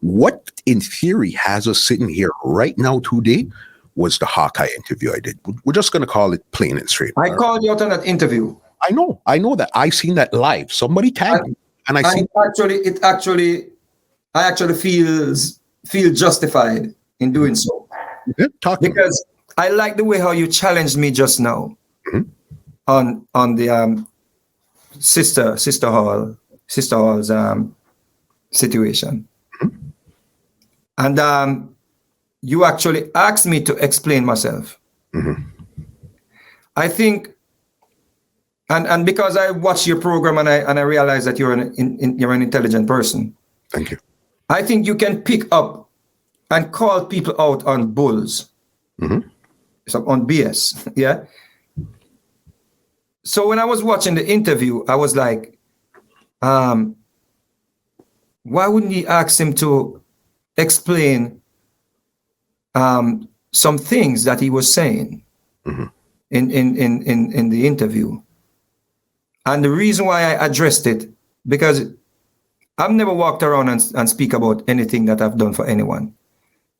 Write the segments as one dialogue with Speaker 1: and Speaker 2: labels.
Speaker 1: What, in theory, has us sitting here right now today was the Hawkeye interview I did. We're just going to call it plain and straight.
Speaker 2: I called you out on that interview.
Speaker 1: I know that. I seen that live. Somebody tagged me, and I
Speaker 2: actually feel justified in doing so.
Speaker 1: Yeah,
Speaker 2: because I like the way how you challenged me just now on the Sister Hall's situation, and you actually asked me to explain myself. I think, and because I watched your program and I realized that you're an intelligent person.
Speaker 1: Thank you.
Speaker 2: I think you can pick up and call people out on bulls, so on BS, yeah. So when I was watching the interview, I was like, why wouldn't he ask him to explain some things that he was saying in the interview? And the reason why I addressed it, because I've never walked around and speak about anything that I've done for anyone.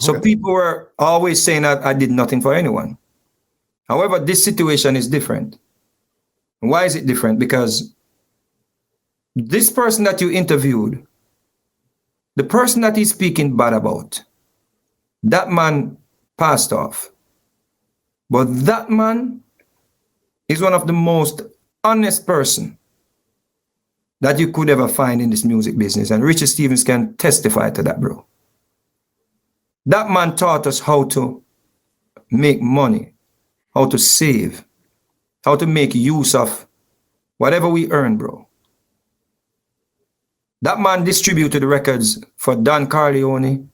Speaker 2: So people were always saying that I did nothing for anyone. However, this situation is different. Why is it different? Because this person that you interviewed, the person that he's speaking bad about, that man passed off. But that man is one of the most honest person that you could ever find in this music business. And Richard Stevens can testify to that, bro. That man taught us how to make money, how to save, how to make use of whatever we earn, bro. That man distributed the records for Don Corleone,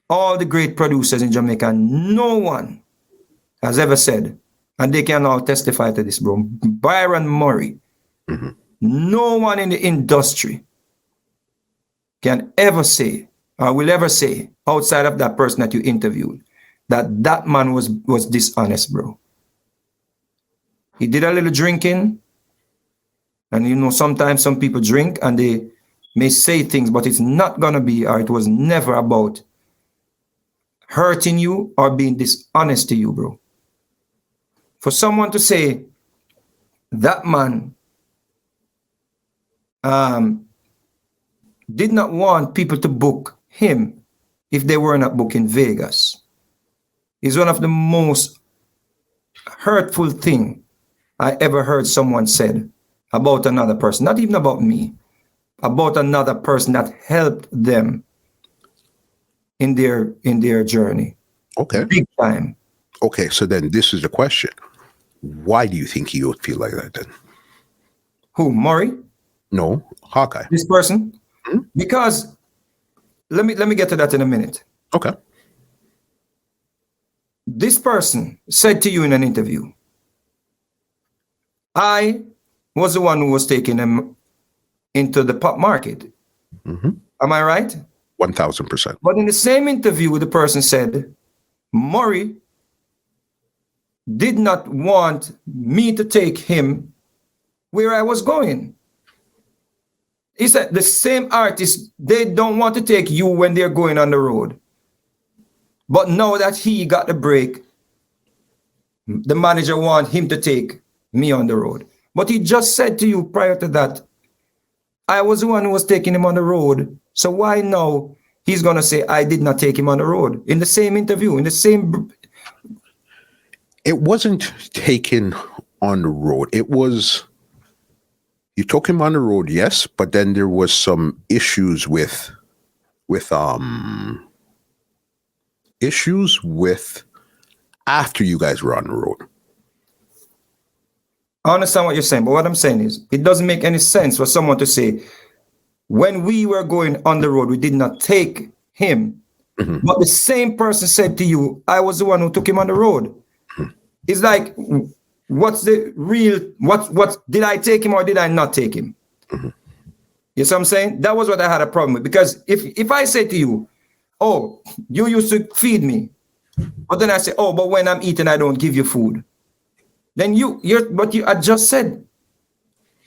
Speaker 2: all the great producers in Jamaica. No one has ever said, and they can all testify to this, bro, Byron Murray. No one in the industry can ever say, or will ever say, outside of that person that you interviewed, that that man was dishonest, bro. He did a little drinking, and you know, sometimes some people drink and they may say things, but it's not gonna be, or it was never about hurting you or being dishonest to you, bro. For someone to say that man did not want people to book him if they were not booking Vegas is one of the most hurtful thing I ever heard someone said about another person, not even about me, about another person that helped them in their journey.
Speaker 1: Okay.
Speaker 2: Big time.
Speaker 1: Okay, so then this is the question. Why do you think he would feel like that then?
Speaker 2: Who, Murray?
Speaker 1: No, Hawkeye.
Speaker 2: This person? Because let me get to that in a minute.
Speaker 1: Okay.
Speaker 2: This person said to you in an interview, I was the one who was taking him into the pop market. Am I right?
Speaker 1: 1,000%.
Speaker 2: But in the same interview, the person said, Murray did not want me to take him where I was going. He said the same artists, they don't want to take you when they're going on the road. But now that he got the break, the manager want him to take me on the road. But he just said to you prior to that, I was the one who was taking him on the road. So why now he's going to say, I did not take him on the road? In the same interview, in the same...
Speaker 1: It wasn't taken on the road. It was... You took him on the road, yes, but then there was some issues with after you guys were on the road.
Speaker 2: I understand what you're saying, but what I'm saying is it doesn't make any sense for someone to say, when we were going on the road, we did not take him. But the same person said to you, I was the one who took him on the road. It's like, what's the real, what did I take him or did I not take him? You see what I'm saying? That was what I had a problem with. Because if I say to you, oh, you used to feed me, but then I say, oh, but when I'm eating, I don't give you food. Then I just said,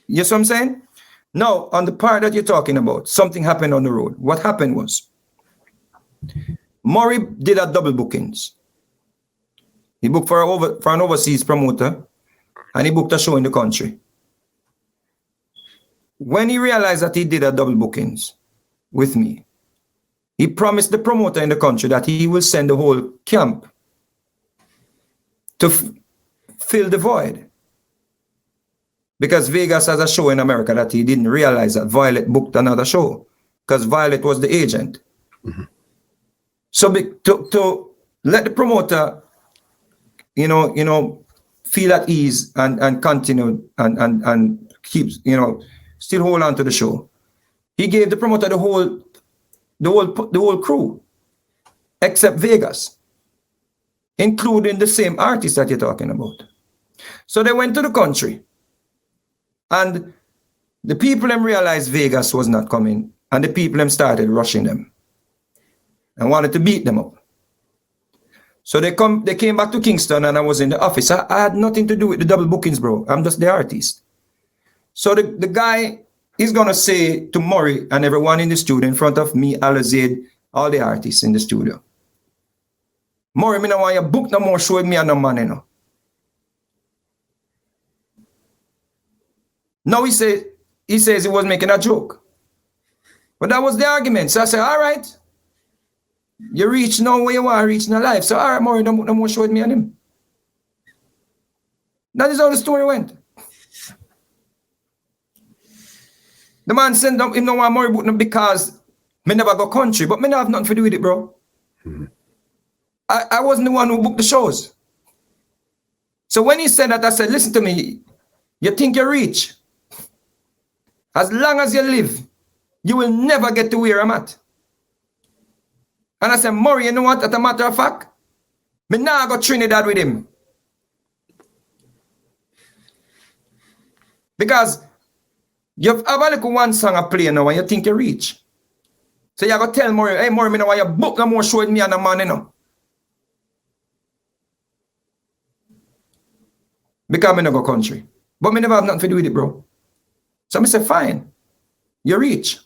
Speaker 2: you see what I'm saying? Now, on the part that you're talking about, something happened on the road. What happened was, Murray did a double bookings. He booked for an overseas promoter, and he booked a show in the country. When he realized that he did a double bookings with me, he promised the promoter in the country that he will send the whole camp to fill the void. Because Vegas has a show in America that he didn't realize that Violet booked another show, because Violet was the agent. Mm-hmm. So to let the promoter, feel at ease and continue and keep, still hold on to the show, he gave the promoter the whole crew, except Vegas, including the same artist that you're talking about. So they went to the country, and the people them realized Vegas was not coming, and the people them started rushing them and wanted to beat them up. So they came back to Kingston, and I was in the office. I had nothing to do with the double bookings, bro. I'm just the artist. So the guy is gonna say to Murray and everyone in the studio in front of me, Alazid, all the artists in the studio, Murray, me no want you book no more show with me and no man, Now he says he was making a joke. But that was the argument. So I said, all right, you reach now where you want to reach in life. So all right, Murray, no more show with me and him. That is how the story went. The man sent him no want Murray book because me never go country, but me not have nothing to do with it, bro. Mm-hmm. I wasn't the one who booked the shows. So when he said that, I said, listen to me, you think you're rich. As long as you live, you will never get to where I'm at. And I said, Murray, you know what? As a matter of fact, me now go Trinidad with him. Because you have a little one song I play now and you think you're rich. So you go tell Murray, hey Murray, me know why you book no more show with me and a man, Because me no go country. But me never have nothing to do with it, bro. So I say, fine, you're rich.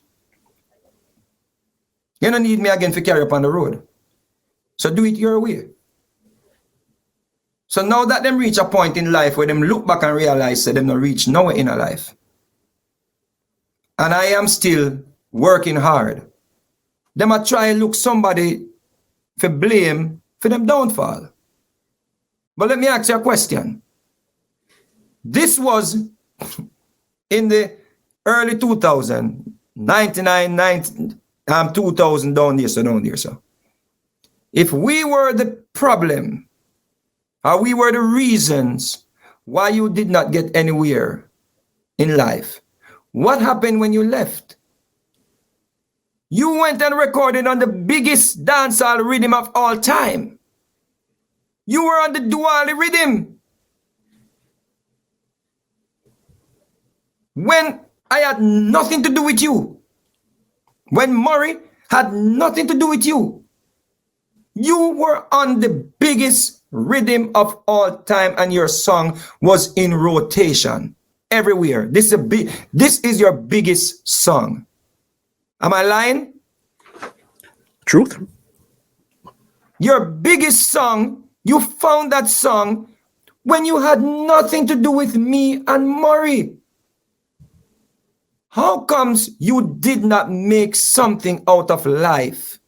Speaker 2: You don't need me again to carry up on the road. So do it your way. So now that them reach a point in life where them look back and realize that them not reach nowhere in a life. And I am still working hard. Them a try and look somebody for blame for them downfall. But let me ask you a question. This was in the early 2000s, 99, 90, 2000 down there, so. If we were the problem, or we were the reasons why you did not get anywhere in life, what happened when you left? You went and recorded on the biggest dancehall rhythm of all time. You were on the Duali rhythm. When I had nothing to do with you. When Murray had nothing to do with you. You were on the biggest rhythm of all time and your song was in rotation everywhere. This is your biggest song. Am I lying?
Speaker 1: Truth.
Speaker 2: Your biggest song, you found that song when you had nothing to do with me and Murray. How comes you did not make something out of life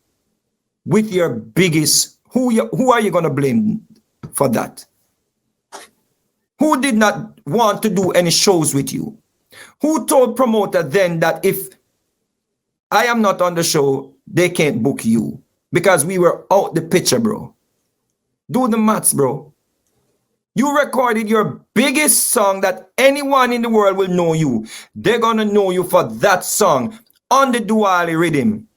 Speaker 2: with your biggest? Who are you going to blame for that? Who did not want to do any shows with you? Who told promoter then that if I am not on the show, they can't book you? Because we were out the picture, bro. Do the maths, bro. You recorded your biggest song that anyone in the world will know you. They're going to know you for that song on the Duali rhythm.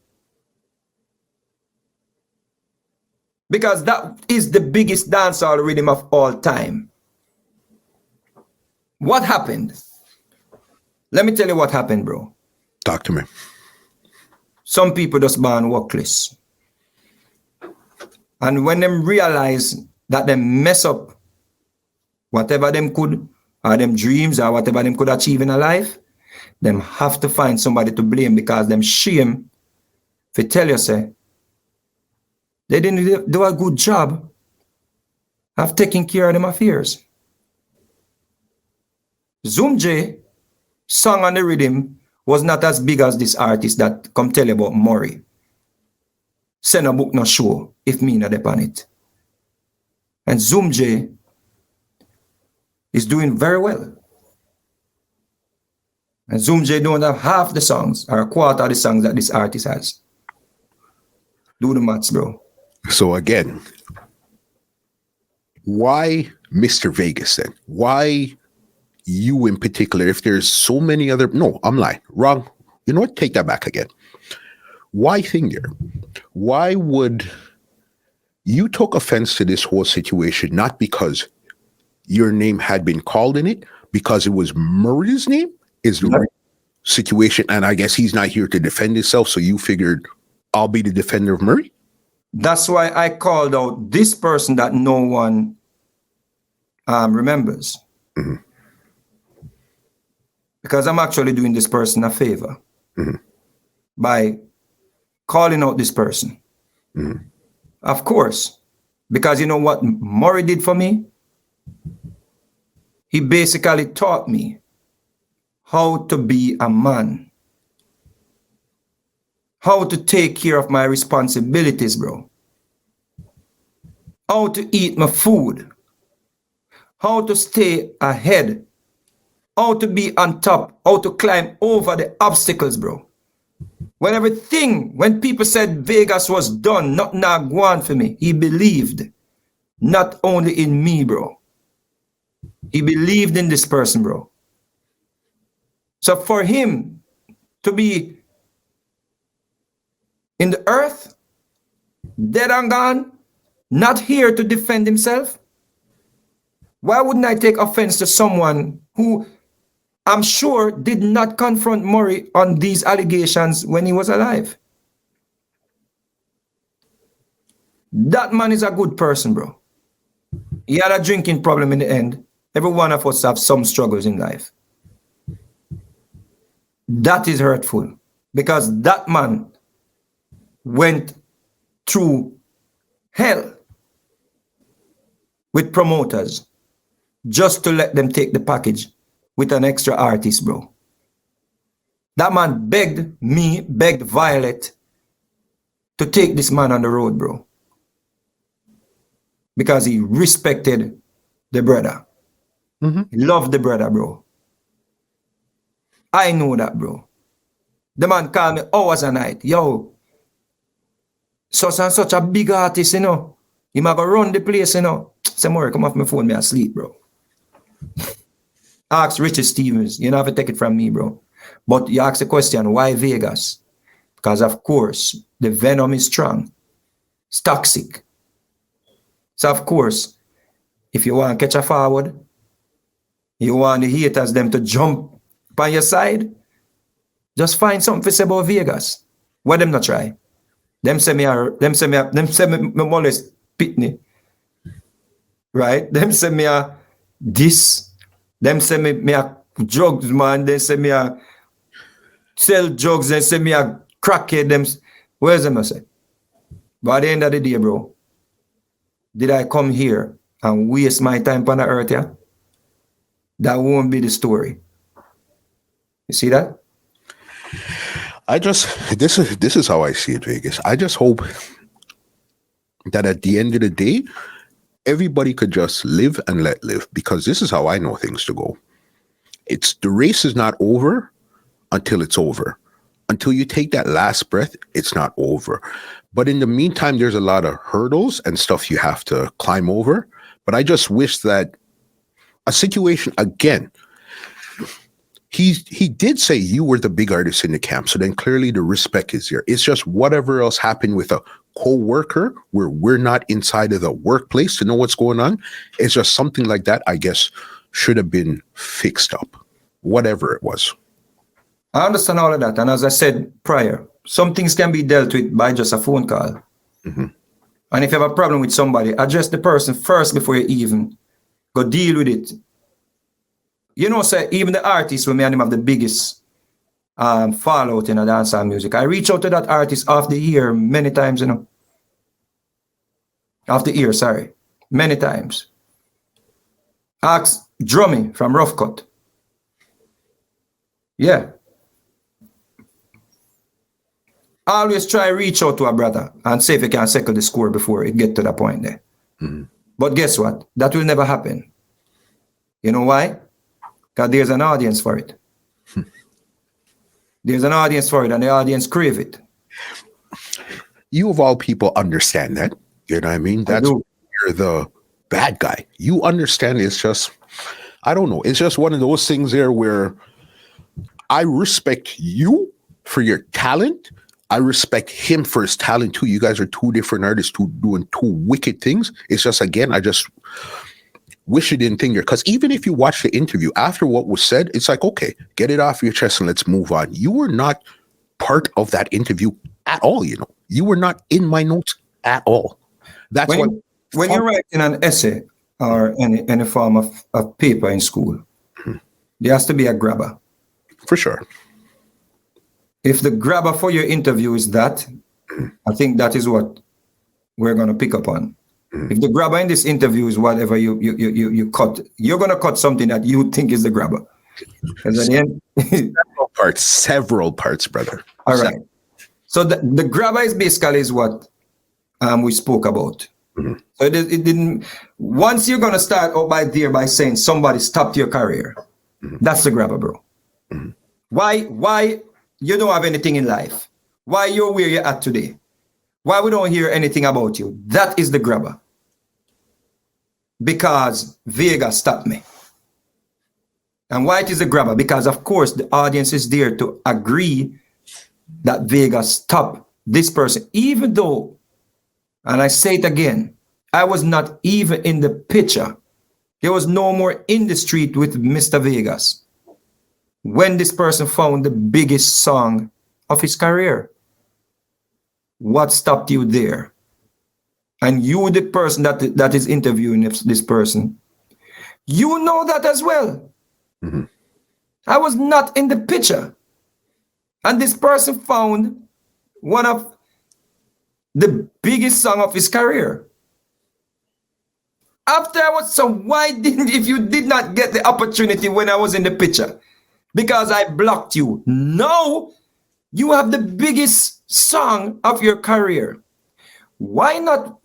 Speaker 2: Because that is the biggest dancehall rhythm of all time. What happened? Let me tell you what happened, bro.
Speaker 1: Talk to me.
Speaker 2: Some people just born workless. And when them realize that they mess up whatever them could, or them dreams, or whatever them could achieve in a life, them have to find somebody to blame because them shame to tell you, say, They didn't do a good job of taking care of them affairs. Zoom J song on the rhythm was not as big as this artist that come tell you about Murray. Send a book no show if me not upon it. And Zoom J is doing very well. And Zoom J don't have half the songs or a quarter of the songs that this artist has. Do the maths, bro.
Speaker 1: So again, why Mr. Vegas then? Why you in particular? If there's so many other, no, I'm lying, wrong. You know what? Take that back again. Why Finger? Why would you took offense to this whole situation? Not because your name had been called in it, because it was Murray's name is the right situation, and I guess he's not here to defend himself. So you figured I'll be the defender of Murray.
Speaker 2: That's why I called out this person that no one remembers.
Speaker 1: Mm-hmm.
Speaker 2: Because I'm actually doing this person a favor by calling out this person.
Speaker 1: Mm-hmm.
Speaker 2: Of course, because you know what Murray did for me? He basically taught me how to be a man, how to take care of my responsibilities, bro, how to eat my food, how to stay ahead, how to be on top, how to climb over the obstacles, bro. When people said Vegas was done, nothing not going for me, he believed not only in me, bro. He believed in this person, bro. So for him to be in the earth, dead and gone, not here to defend himself, why wouldn't I take offense to someone who I'm sure did not confront Murray on these allegations when he was alive? That man is a good person, bro. He had a drinking problem in the end. Every one of us have some struggles in life. That is hurtful because that man went through hell with promoters just to let them take the package with an extra artist, bro. That man begged me, begged Violet to take this man on the road, bro. Because he respected the brother.
Speaker 1: Mm-hmm.
Speaker 2: He loved the brother, bro. I know that, bro. The man called me hours a night. Yo, such and such a big artist, you know. He might go run the place, you know. Say, Murray, come off my phone, me asleep, bro. Ask Richard Stevens. You don't have to take it from me, bro. But you ask the question, why Vegas? Because, of course, the venom is strong. It's toxic. So, of course, if you want to catch a forward, you want the haters them to jump by your side, just find something to say about Vegas. What them not try? Them say me molest Pitney. Right? Them say me a this. Them say me a drugs man. They say me a sell drugs. They say me a crackhead. Them where's them I say? But at the end of the day, bro, did I come here and waste my time on the earth? Yeah, that won't be the story. You see that?
Speaker 1: This is how I see it, Vegas. I just hope that at the end of the day, everybody could just live and let live, because this is how I know things to go. It's the race is not over until it's over. Until you take that last breath, it's not over. But in the meantime, there's a lot of hurdles and stuff you have to climb over. But I just wish that a situation again. He did say you were the big artist in the camp, so then clearly the respect is there. It's just whatever else happened with a co-worker where we're not inside of the workplace to know what's going on. It's just something like that, I guess, should have been fixed up, whatever it was.
Speaker 2: I understand all of that. And as I said prior, some things can be dealt with by just a phone call.
Speaker 1: Mm-hmm.
Speaker 2: And if you have a problem with somebody, address the person first before you even go deal with it. You know, say even the artists when me and him have the biggest fallout in a dancehall music. I reach out to that artist off the year many times, you know. Off the ear, sorry. Many times. Ask Drummy from Rough Cut. Yeah. Always try reach out to a brother and see if you can settle the score before it get to the point there. Mm-hmm. But guess what? That will never happen. You know why? Because there's an audience for it. There's an audience for it, and the audience crave it.
Speaker 1: You of all people understand that. You know what I mean? That's you're the bad guy. You understand it's just, I don't know. It's just one of those things there where I respect you for your talent. I respect him for his talent too. You guys are two different artists doing two wicked things. It's just, again, I just wish you didn't think you're, because even if you watch the interview after what was said, it's like, okay, get it off your chest and let's move on. You were not part of that interview at all, you know. You were not in my notes at all. That's
Speaker 2: when you're writing an essay or any form of paper in school, there has to be a grabber.
Speaker 1: For sure.
Speaker 2: If the grabber for your interview is that, I think that is what we're going to pick up on. If the grabber in this interview is whatever you cut, you're going to cut something that you think is the grabber. Because at the end,
Speaker 1: several parts, brother.
Speaker 2: All right. So the grabber is basically is what we spoke about. Mm-hmm. So it didn't. Once you're going to start out by saying somebody stopped your career, that's the grabber, bro. Mm-hmm. Why you don't have anything in life? Why you're where you're at today? Why we don't hear anything about you? That is the grabber. Because Vega stopped me. And why it is a grabber? Because of course the audience is there to agree that Vega stopped this person, even though, and I say it again, I was not even in the picture. There was no more in the street with Mr. Vegas when this person found the biggest song of his career. What stopped you there? And you, the person that is interviewing this person, you know that as well. Mm-hmm. I was not in the picture. And this person found one of the biggest song of his career. Afterwards, so why didn't, if you did not get the opportunity when I was in the picture? Because I blocked you. No, you have the biggest song of your career. Why not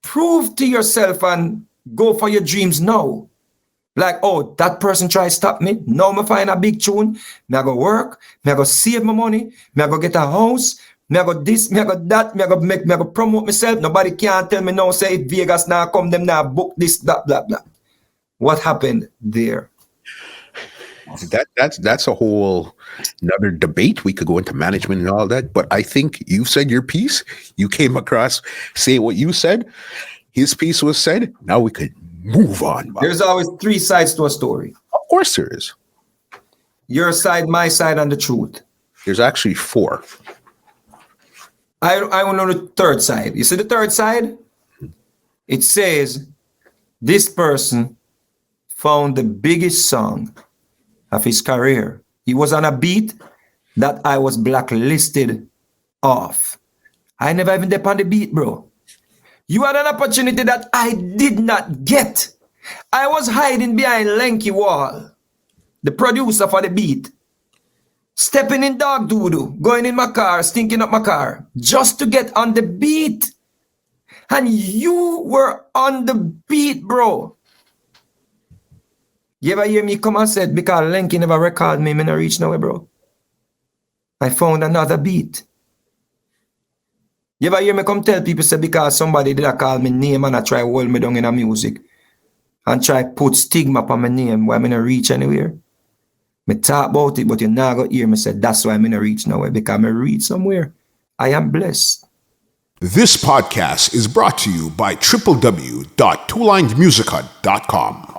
Speaker 2: prove to yourself and go for your dreams now? Like, oh, that person try to stop me. Now I find a big tune. Me I go work. Me I go save my money. Me I go get a house. Me I go this. Me I go that. Me I go promote myself. Nobody can tell me now. Say if Vegas now come, them now book this, that, blah, blah. What happened there?
Speaker 1: That's a whole another debate. We could go into management and all that. But I think you said your piece. You came across, say what you said. His piece was said. Now we could move on.
Speaker 2: There's always three sides to a story.
Speaker 1: Of course there is.
Speaker 2: Your side, my side, and the truth.
Speaker 1: There's actually four.
Speaker 2: I want to know the third side. You see the third side? It says this person found the biggest song of his career. He was on a beat that I was blacklisted off. I never even did on the beat, bro. You had an opportunity that I did not get. I was hiding behind Lanky Wall, the producer for the beat, stepping in dog doo-doo, going in my car, stinking up my car, just to get on the beat. And you were on the beat, bro. You ever hear me come and said, because Lanky never recorded me, me not reach nowhere, bro. I found another beat. You ever hear me come tell people, say, because somebody did call me name and I try to hold me down in the music and try put stigma upon my name why I not reach anywhere? Me talk about it, but you not go hear me say, that's why I not reach nowhere, because I reach somewhere. I am blessed.
Speaker 3: This podcast is brought to you by www.twolinedmusichut.com.